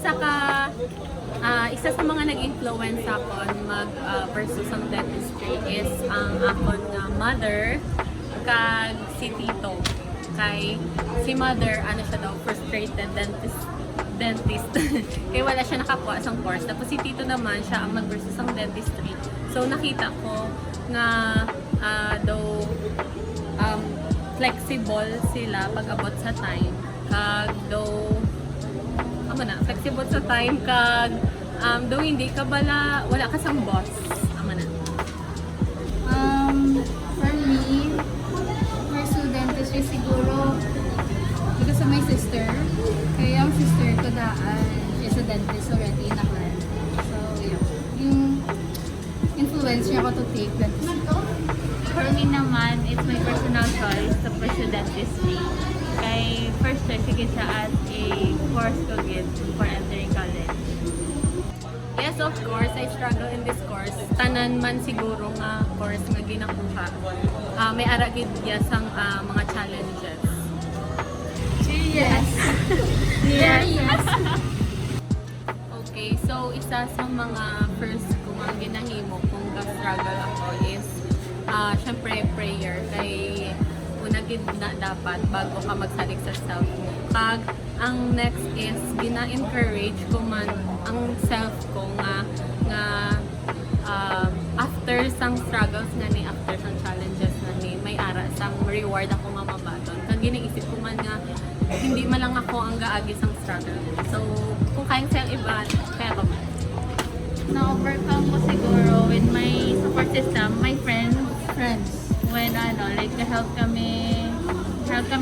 saka isa sa mga nag-influence ako mag-pursue sa dentistry is ang akon nga mother kag si Tito. Kay si mother, ano siya daw, frustrated dentist. Kaya wala siya nakakuha sa course. Tapos si Tito naman, siya ang mag-pursue sa dentistry. So nakita ko nga daw flexible sila pag abot sa time. Kag daw flexible sa time kag daw hindi ka bala, wala ka sang boss. For me, pursue dentistry siguro because of my sister. Kaya ang sister ko daan is a dentist already in Aklan. So, yeah. Yung influence niya ako to take dentistry. For me naman, it's my personal choice to pursue dentistry. Kay first choice, sige siya as a course ko gid for entering college. Yes, of course, I struggle in this course. Tanan man siguro nga course nga ginakuha. May ara gid ya sang mga challenges. Yes. Yes. Okay, so isa sa mga first kong ang ginahimo kung ga-struggle ako is syempre prayer. Kay una gid na dapat bago ka magsalig sa self mo. Pag ang next is gina-encourage ko man ang self ko nga after sang struggles nga ni, after sang challenges na ni, may ara sang reward ako nga mabaton. Kag ginaisip ko man nga hindi man lang ako ang gaagi sang struggle. So kung kayang sayang iba, kaya ko man. Na-overcome ko siguro with my support system, my friends. When help kami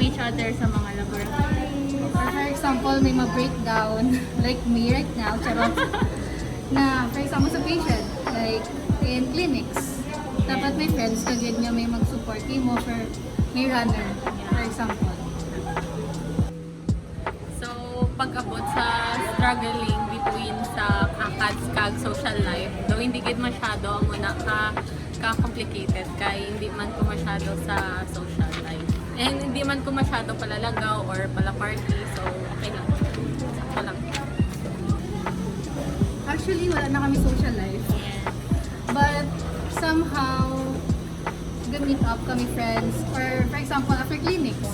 each other sa mga laboratory. For example, may ma-breakdown like me right now, charot. Na, for example, sa patient, like in clinics, dapat may friends ka din nga may mag-support mo for may runner, for example. So, pag-abot sa struggling between sa ACADS kag social life, though hindi gid masyado ang muna ka-complicated kay hindi man ko masyado sa social life. And hindi man ko masyado palalagaw or pala party, so okay lang. Sakto lang. Actually, wala na kami social life. But somehow, meet up kami friends. Or for example, after clinics,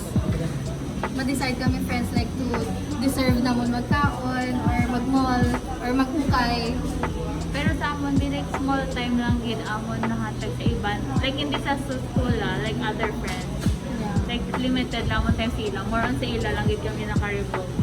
ma-decide kami friends like to deserve namon magkaon or mag-mall or mag-ukay. Pero sa amon din like small time lang gid amon nahatag sa iban. Like hindi sa school like other friends. Yeah. Like limited lang mo time sila. More on sa ila lang gid kami naka-revolve.